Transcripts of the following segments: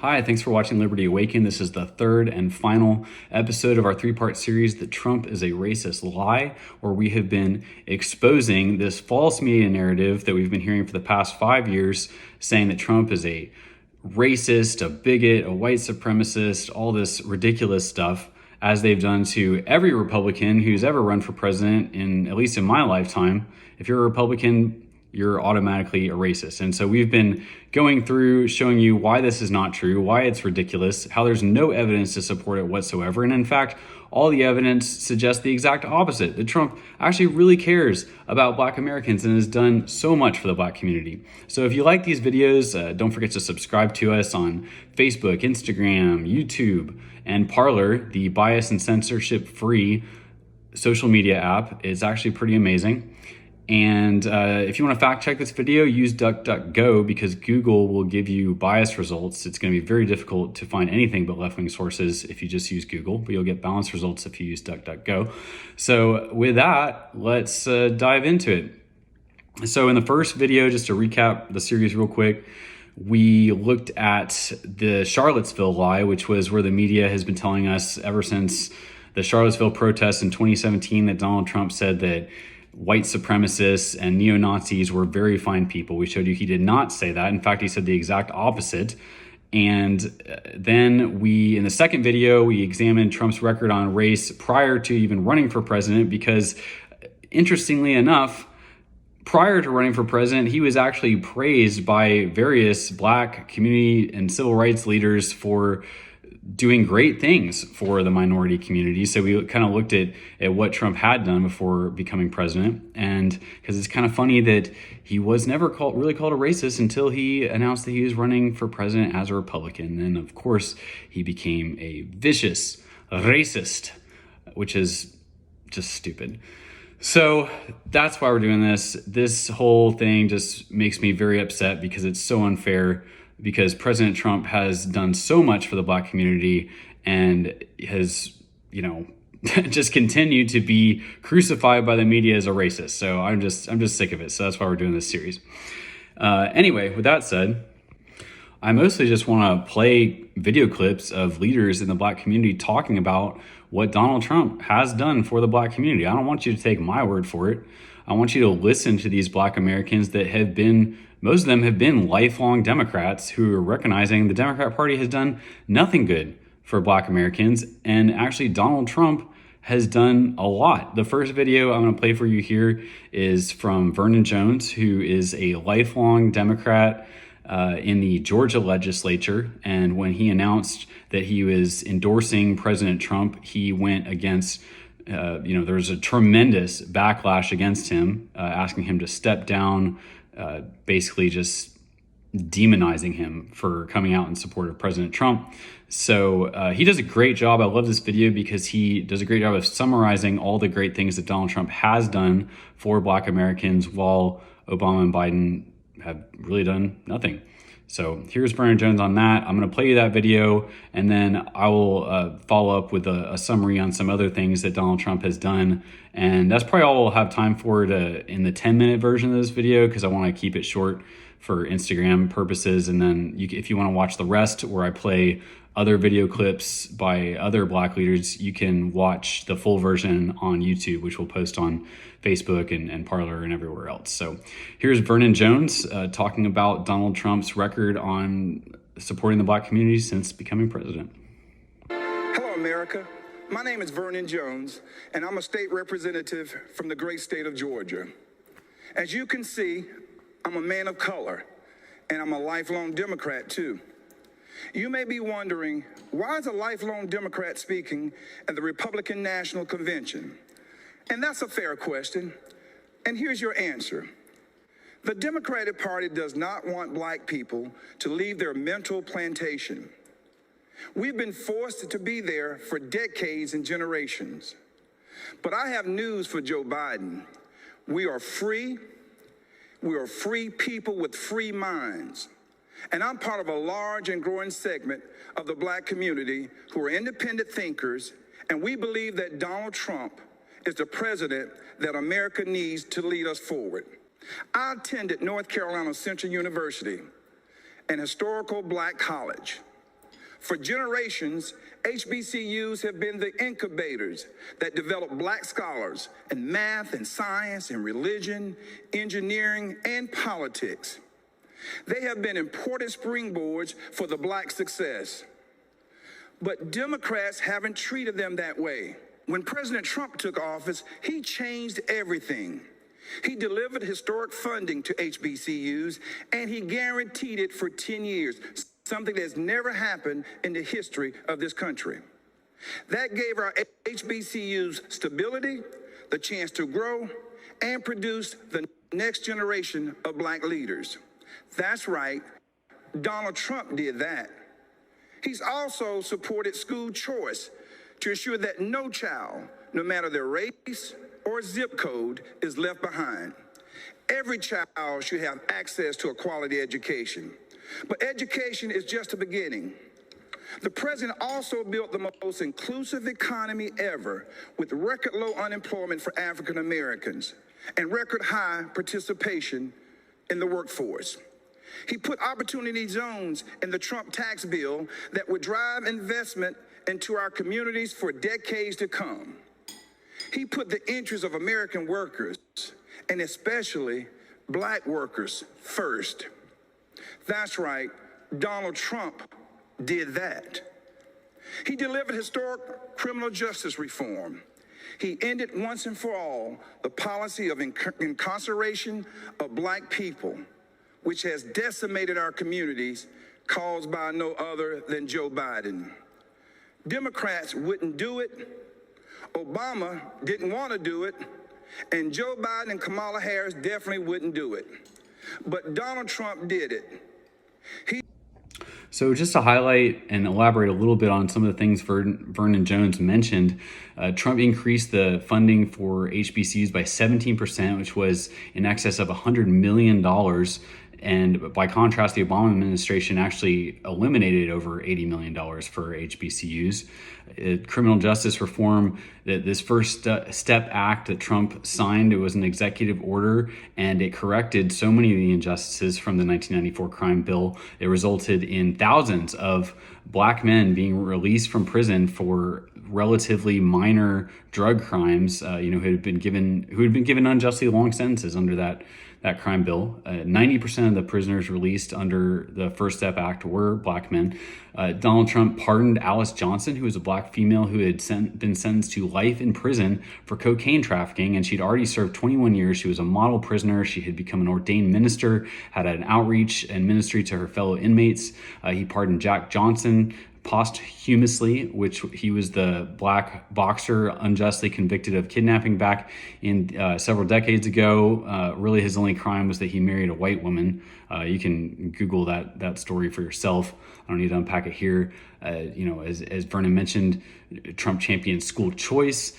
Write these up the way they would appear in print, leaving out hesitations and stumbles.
Hi, thanks for watching Liberty Awaken. This is the third and final episode of our three-part series that Trump is a racist lie, where we have been exposing this false media narrative that we've been hearing for the past 5 years, saying that Trump is a racist, a bigot, a white supremacist, all this ridiculous stuff, as they've done to every Republican who's ever run for president, at least in my lifetime. If you're a Republican, you're automatically a racist. And so we've been going through showing you why this is not true, why it's ridiculous, how there's no evidence to support it whatsoever. And in fact, all the evidence suggests the exact opposite, that Trump actually really cares about Black Americans and has done so much for the Black community. So if you like these videos, don't forget to subscribe to us on Facebook, Instagram, YouTube, and Parler, the bias and censorship free social media app. It's actually pretty amazing. And if you want to fact check this video, use DuckDuckGo, because Google will give you biased results. It's going to be very difficult to find anything but left-wing sources if you just use Google, but you'll get balanced results if you use DuckDuckGo. So with that, let's dive into it. So in the first video, just to recap the series real quick, we looked at the Charlottesville lie, which was where the media has been telling us ever since the Charlottesville protests in 2017 that Donald Trump said that white supremacists and neo-Nazis were very fine people. We showed you he did not say that. In fact, he said the exact opposite. And then in the second video, we examined Trump's record on race prior to even running for president, because interestingly enough, prior to running for president, he was actually praised by various Black community and civil rights leaders for doing great things for the minority community. So we kind of looked at what Trump had done before becoming president. And because it's kind of funny that he was never really called a racist until he announced that he was running for president as a Republican. And of course, he became a vicious racist, which is just stupid. So that's why we're doing this. This whole thing just makes me very upset because it's so unfair, because President Trump has done so much for the Black community and has, just continued to be crucified by the media as a racist. So I'm just sick of it. So that's why we're doing this series. Anyway, with that said, I mostly just want to play video clips of leaders in the Black community talking about what Donald Trump has done for the Black community. I don't want you to take my word for it. I want you to listen to these Black Americans that have been, most of them have been lifelong Democrats, who are recognizing the Democrat Party has done nothing good for Black Americans. And actually, Donald Trump has done a lot. The first video I'm going to play for you here is from Vernon Jones, who is a lifelong Democrat in the Georgia legislature. And when he announced that he was endorsing President Trump, he went against there was a tremendous backlash against him, asking him to step down, basically just demonizing him for coming out in support of President Trump. So he does a great job. I love this video because he does a great job of summarizing all the great things that Donald Trump has done for Black Americans, while Obama and Biden have really done nothing. So here's Vernon Jones on that. I'm going to play you that video, and then I will follow up with a summary on some other things that Donald Trump has done. And that's probably all we'll have time for in the 10-minute version of this video, because I want to keep it short for Instagram purposes. And then if you want to watch the rest, where I play other video clips by other Black leaders, you can watch the full version on YouTube, which we'll post on Facebook and Parler and everywhere else. So here's Vernon Jones talking about Donald Trump's record on supporting the Black community since becoming president. Hello, America. My name is Vernon Jones, and I'm a state representative from the great state of Georgia. As you can see, I'm a man of color, and I'm a lifelong Democrat, too. You may be wondering, why is a lifelong Democrat speaking at the Republican National Convention? And that's a fair question. And here's your answer. The Democratic Party does not want Black people to leave their mental plantation. We've been forced to be there for decades and generations. But I have news for Joe Biden. We are free. We are free people with free minds. And I'm part of a large and growing segment of the Black community who are independent thinkers, and we believe that Donald Trump is the president that America needs to lead us forward. I attended North Carolina Central University, an historical Black college. For generations, HBCUs have been the incubators that develop black scholars in math and science and religion, engineering, and politics. They have been important springboards for the black success. But Democrats haven't treated them that way. When President Trump took office, he changed everything. He delivered historic funding to HBCUs, and he guaranteed it for 10 years, something that's never happened in the history of this country. That gave our HBCUs stability, the chance to grow, and produce the next generation of black leaders. That's right, Donald Trump did that. He's also supported school choice to ensure that no child, no matter their race or zip code, is left behind. Every child should have access to a quality education. But education is just the beginning. The president also built the most inclusive economy ever, with record low unemployment for African Americans and record high participation in the workforce. He put opportunity zones in the Trump tax bill that would drive investment into our communities for decades to come. He put the interests of American workers, and especially black workers, first. That's right, Donald Trump did that. He delivered historic criminal justice reform. He ended once and for all the policy of incarceration of black people, which has decimated our communities, caused by no other than Joe Biden. Democrats wouldn't do it. Obama didn't want to do it. And Joe Biden and Kamala Harris definitely wouldn't do it. But Donald Trump did it. So just to highlight and elaborate a little bit on some of the things Vernon Jones mentioned, Trump increased the funding for HBCUs by 17%, which was in excess of $100 million. And by contrast, the Obama administration actually eliminated over $80 million for HBCUs. Criminal justice reform, this first step act that Trump signed, it was an executive order, and it corrected so many of the injustices from the 1994 crime bill. It resulted in thousands of black men being released from prison for relatively minor drug crimes, who had been given unjustly long sentences under that crime bill. 90% of the prisoners released under the First Step Act were black men. Donald Trump pardoned Alice Johnson, who was a black female who had been sentenced to life in prison for cocaine trafficking, and she'd already served 21 years. She was a model prisoner. She had become an ordained minister, had an outreach and ministry to her fellow inmates. He pardoned Jack Johnson posthumously, which he was the black boxer unjustly convicted of kidnapping back in several decades ago. Really, his only crime was that he married a white woman. You can Google that story for yourself. I don't need to unpack it here. As Vernon mentioned, Trump championed school choice,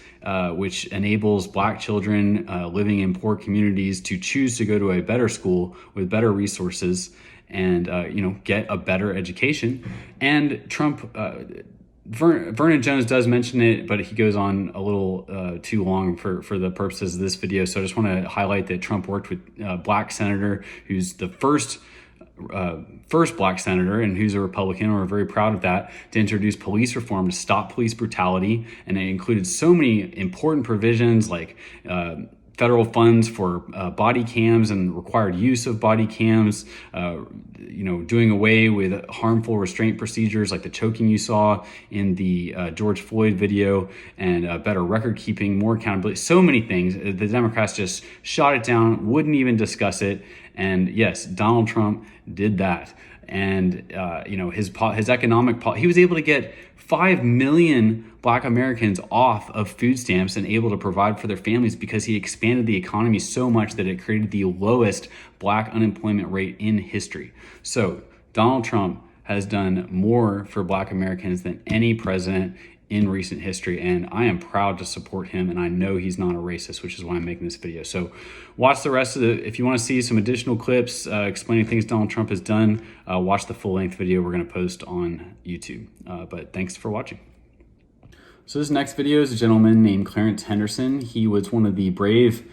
which enables black children living in poor communities to choose to go to a better school with better resources and get a better education. And Trump, Vernon Jones does mention it, but he goes on a little too long for the purposes of this video. So I just want to highlight that Trump worked with a black senator who's the first black senator and who's a Republican. We're very proud of that, to introduce police reform to stop police brutality. And it included so many important provisions like federal funds for body cams and required use of body cams, doing away with harmful restraint procedures like the choking you saw in the George Floyd video, and better record keeping, more accountability, so many things. The Democrats just shot it down, wouldn't even discuss it. And yes, Donald Trump did that. And his economic policy, he was able to get 5 million black Americans off of food stamps and able to provide for their families because he expanded the economy so much that it created the lowest black unemployment rate in history. So Donald Trump has done more for black Americans than any president in recent history, and I am proud to support him, and I know he's not a racist, which is why I'm making this video. So watch the rest of if you want to see some additional clips explaining things Donald Trump has done, watch the full-length video we're going to post on YouTube. But thanks for watching. So this next video is a gentleman named Clarence Henderson. He was one of the brave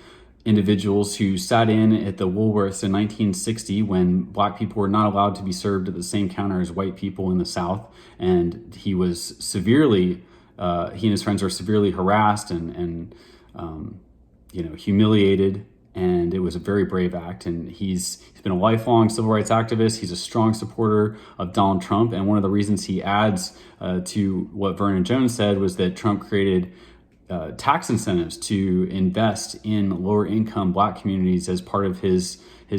individuals who sat in at the Woolworths in 1960 when black people were not allowed to be served at the same counter as white people in the South. And he was severely, he and his friends were severely harassed and humiliated. And it was a very brave act. And he's been a lifelong civil rights activist. He's a strong supporter of Donald Trump. And one of the reasons he adds to what Vernon Jones said was that Trump created tax incentives to invest in lower income black communities as part of his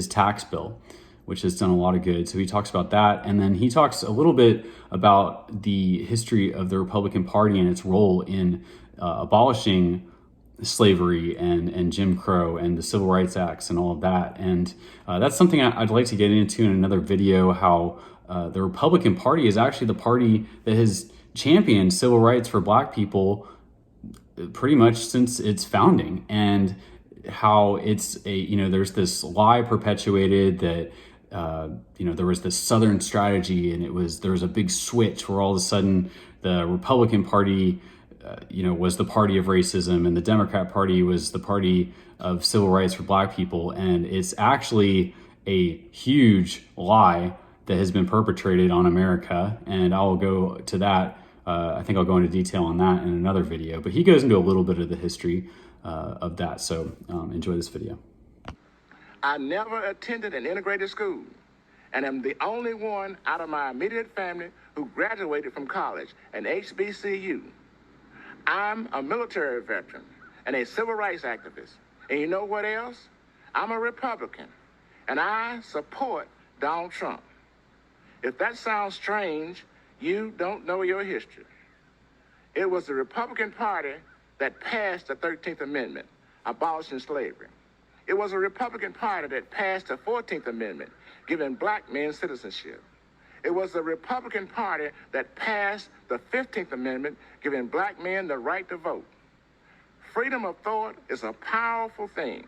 tax bill, which has done a lot of good. So he talks about that. And then he talks a little bit about the history of the Republican Party and its role in abolishing slavery and Jim Crow and the Civil Rights Acts and all of that. And that's something I'd like to get into in another video, how the Republican Party is actually the party that has championed civil rights for black people pretty much since its founding, and how it's there's this lie perpetuated that there was this Southern strategy, and there was a big switch where all of a sudden the Republican Party was the party of racism and the Democrat Party was the party of civil rights for black people. And it's actually a huge lie that has been perpetrated on America, and I'll go to that. I think I'll go into detail on that in another video, but he goes into a little bit of the history of that. So enjoy this video. I never attended an integrated school, and am the only one out of my immediate family who graduated from college, an HBCU. I'm a military veteran and a civil rights activist. And you know what else? I'm a Republican, and I support Donald Trump. If that sounds strange, you don't know your history. It was the Republican Party that passed the 13th Amendment, abolishing slavery. It was a Republican Party that passed the 14th Amendment, giving black men citizenship. It was the Republican Party that passed the 15th Amendment, giving black men the right to vote. Freedom of thought is a powerful thing.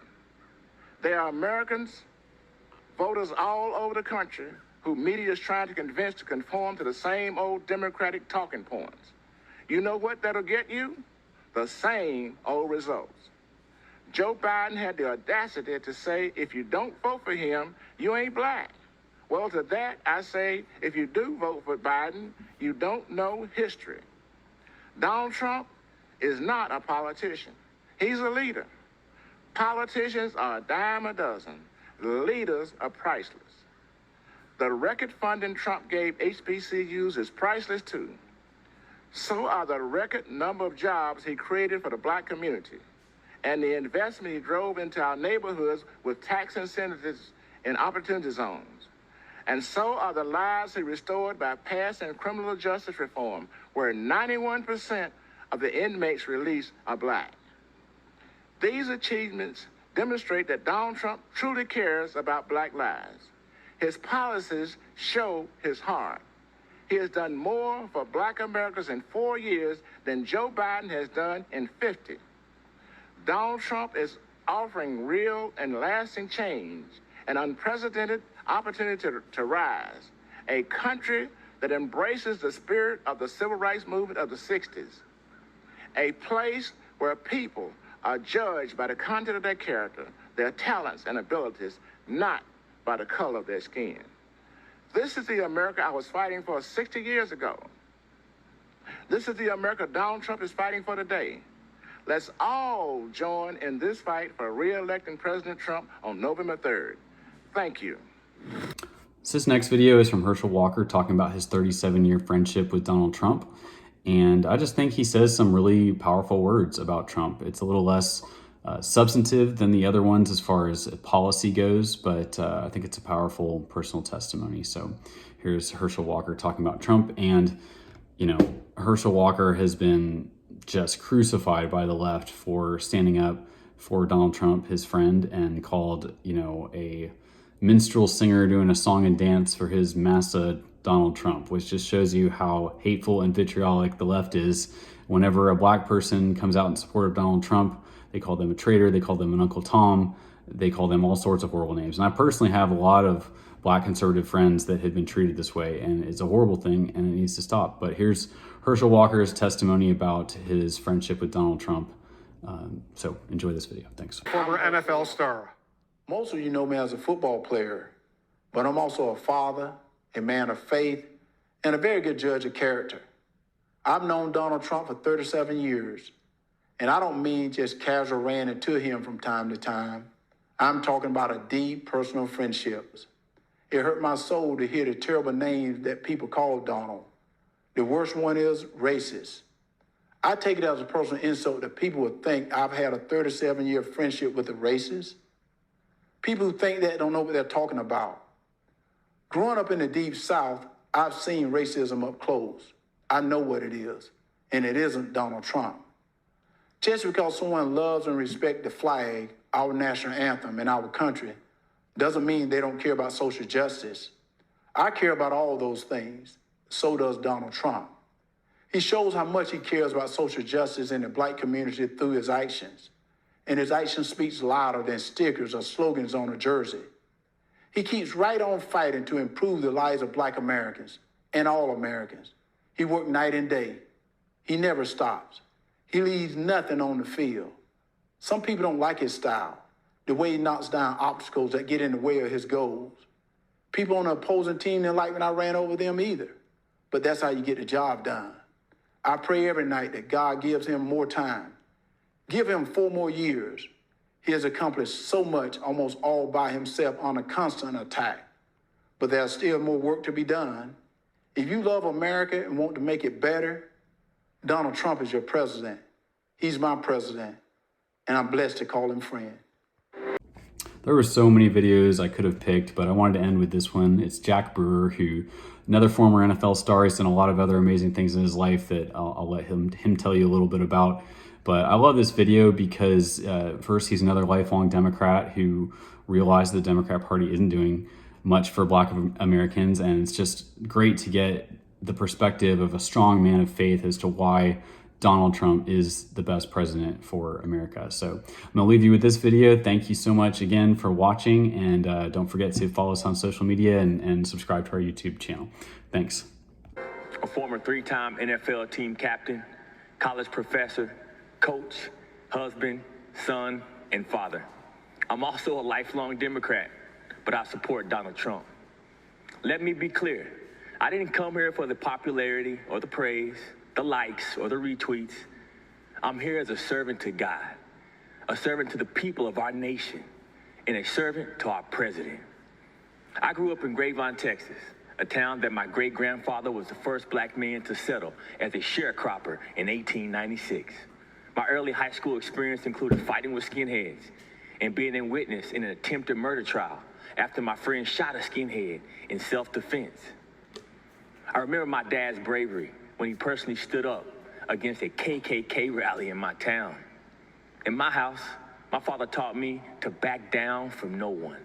There are Americans, voters all over the country, who media is trying to convince to conform to the same old Democratic talking points. You know what that'll get you? The same old results. Joe Biden had the audacity to say, if you don't vote for him, you ain't black. Well, to that, I say, if you do vote for Biden, you don't know history. Donald Trump is not a politician. He's a leader. Politicians are a dime a dozen. Leaders are priceless. The record funding Trump gave HBCUs is priceless too. So are the record number of jobs he created for the black community and the investment he drove into our neighborhoods with tax incentives and opportunity zones. And so are the lives he restored by passing criminal justice reform, where 91% of the inmates released are black. These achievements demonstrate that Donald Trump truly cares about black lives. His policies show his heart. He has done more for black Americans in 4 years than Joe Biden has done in 50. Donald Trump is offering real and lasting change, an unprecedented opportunity to rise, a country that embraces the spirit of the civil rights movement of the 60s, a place where people are judged by the content of their character, their talents and abilities, not by the color of their skin. This is the America I was fighting for 60 years ago. This is the America Donald Trump is fighting for today. Let's all join in this fight for re-electing President Trump on November 3rd. Thank you. So this next video is from Herschel Walker talking about his 37-year friendship with Donald Trump. And I just think he says some really powerful words about Trump. It's a little less substantive than the other ones as far as policy goes, but I think it's a powerful personal testimony. So here's Herschel Walker talking about Trump. And, Herschel Walker has been just crucified by the left for standing up for Donald Trump, his friend, and called, a minstrel singer doing a song and dance for his massa Donald Trump, which just shows you how hateful and vitriolic the left is. Whenever a black person comes out in support of Donald Trump, they call them a traitor, they call them an Uncle Tom, they call them all sorts of horrible names. And I personally have a lot of black conservative friends that have been treated this way, and it's a horrible thing and it needs to stop. But here's Herschel Walker's testimony about his friendship with Donald Trump So enjoy this video. Thanks. Former NFL star. Most of you know me as a football player, but I'm also a father, a man of faith, and a very good judge of character. I've known Donald Trump for 37 years, and I don't mean just casual ranting to him from time to time. I'm talking about a deep personal friendship. It hurt my soul to hear the terrible names that people call Donald. The worst one is racist. I take it as a personal insult that people would think I've had a 37-year friendship with a racist. People who think that don't know what they're talking about. Growing up in the Deep South, I've seen racism up close. I know what it is, and it isn't Donald Trump. Just because someone loves and respects the flag, our national anthem, and our country, doesn't mean they don't care about social justice. I care about all those things. So does Donald Trump. He shows how much he cares about social justice in the black community through his actions. And his action speaks louder than stickers or slogans on a jersey. He keeps right on fighting to improve the lives of black Americans and all Americans. He works night and day. He never stops. He leaves nothing on the field. Some people don't like his style, the way he knocks down obstacles that get in the way of his goals. People on the opposing team didn't like when I ran over them either. But that's how you get the job done. I pray every night that God gives him more time. Give him 4 more years. He has accomplished so much almost all by himself on a constant attack. But there's still more work to be done. If you love America and want to make it better, Donald Trump is your president. He's my president, and I'm blessed to call him friend. There were so many videos I could have picked, but I wanted to end with this one. It's Jack Brewer, who another former NFL star. He's done a lot of other amazing things in his life that I'll let him tell you a little bit about. But I love this video because first, he's another lifelong Democrat who realized the Democrat Party isn't doing much for Black Americans, and it's just great to get the perspective of a strong man of faith as to why Donald Trump is the best president for America. So I'm gonna leave you with this video. Thank you so much again for watching, and don't forget to follow us on social media and subscribe to our YouTube channel. Thanks. A former 3-time NFL team captain, college professor, coach, husband, son, and father. I'm also a lifelong Democrat, but I support Donald Trump. Let me be clear. I didn't come here for the popularity or the praise, the likes or the retweets. I'm here as a servant to God, a servant to the people of our nation, and a servant to our president. I grew up in Grapevine, Texas, a town that my great-grandfather was the first black man to settle as a sharecropper in 1896. My early high school experience included fighting with skinheads and being a witness in an attempted murder trial after my friend shot a skinhead in self-defense. I remember my dad's bravery when he personally stood up against a KKK rally in my town. In my house, my father taught me to back down from no one.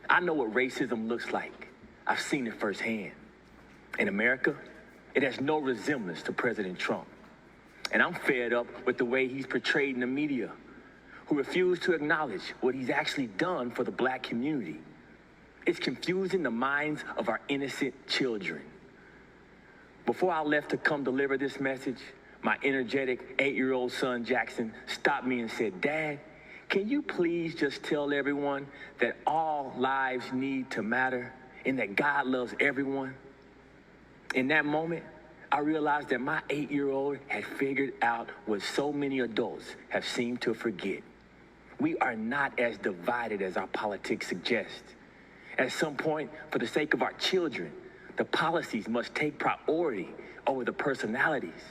I know what racism looks like. I've seen it firsthand. In America, it has no resemblance to President Trump. And I'm fed up with the way he's portrayed in the media, who refuse to acknowledge what he's actually done for the black community. It's confusing the minds of our innocent children. Before I left to come deliver this message, my energetic 8-year-old son, Jackson, stopped me and said, "Dad, can you please just tell everyone that all lives need to matter and that God loves everyone?" In that moment, I realized that my 8-year-old had figured out what so many adults have seemed to forget. We are not as divided as our politics suggest. At some point, for the sake of our children, the policies must take priority over the personalities.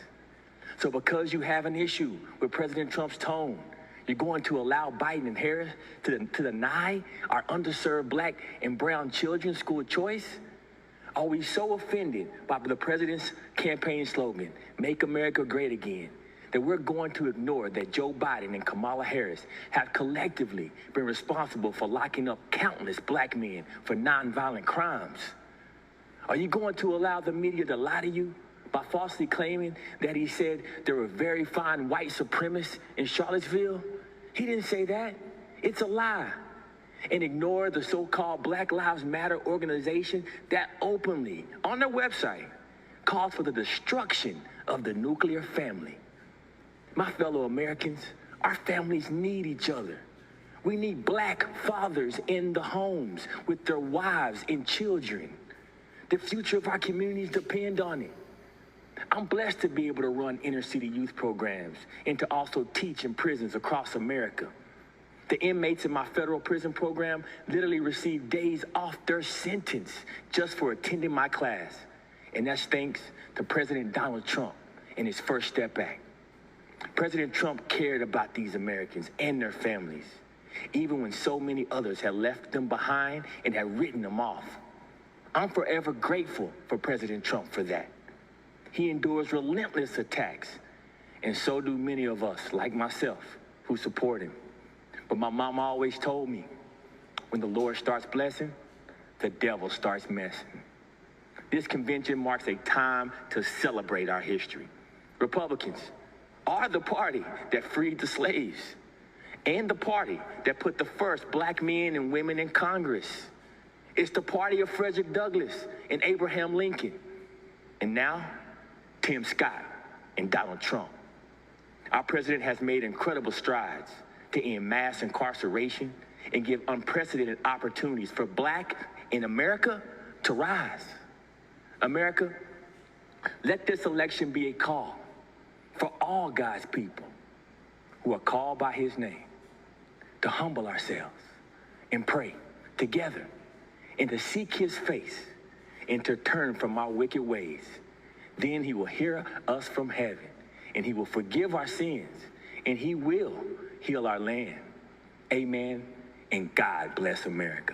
So because you have an issue with President Trump's tone, you're going to allow Biden and Harris to deny our underserved black and brown children school choice? Are we so offended by the president's campaign slogan, "Make America Great Again," that we're going to ignore that Joe Biden and Kamala Harris have collectively been responsible for locking up countless black men for nonviolent crimes? Are you going to allow the media to lie to you by falsely claiming that he said there were very fine white supremacists in Charlottesville? He didn't say that. It's a lie. And ignore the so-called Black Lives Matter organization that openly, on their website, calls for the destruction of the nuclear family. My fellow Americans, Our families need each other. We need black fathers in the homes with their wives and children. The future of our communities depend on it. I'm blessed to be able to run inner city youth programs and to also teach in prisons across America. The inmates in my federal prison program literally receive days off their sentence just for attending my class. And that's thanks to President Donald Trump and his First Step Act. President Trump cared about these Americans and their families, even when so many others had left them behind and had written them off. I'm forever grateful for President Trump for that. He endures relentless attacks, and so do many of us, like myself, who support him. But my mama always told me, when the Lord starts blessing, the devil starts messing. This convention marks a time to celebrate our history. Republicans are the party that freed the slaves and the party that put the first black men and women in Congress. It's the party of Frederick Douglass and Abraham Lincoln. And now, Tim Scott and Donald Trump. Our president has made incredible strides to end mass incarceration and give unprecedented opportunities for black in America to rise. America, let this election be a call for all God's people who are called by his name to humble ourselves and pray together and to seek his face and to turn from our wicked ways. Then he will hear us from heaven and he will forgive our sins and he will heal our land. Amen. And God bless America.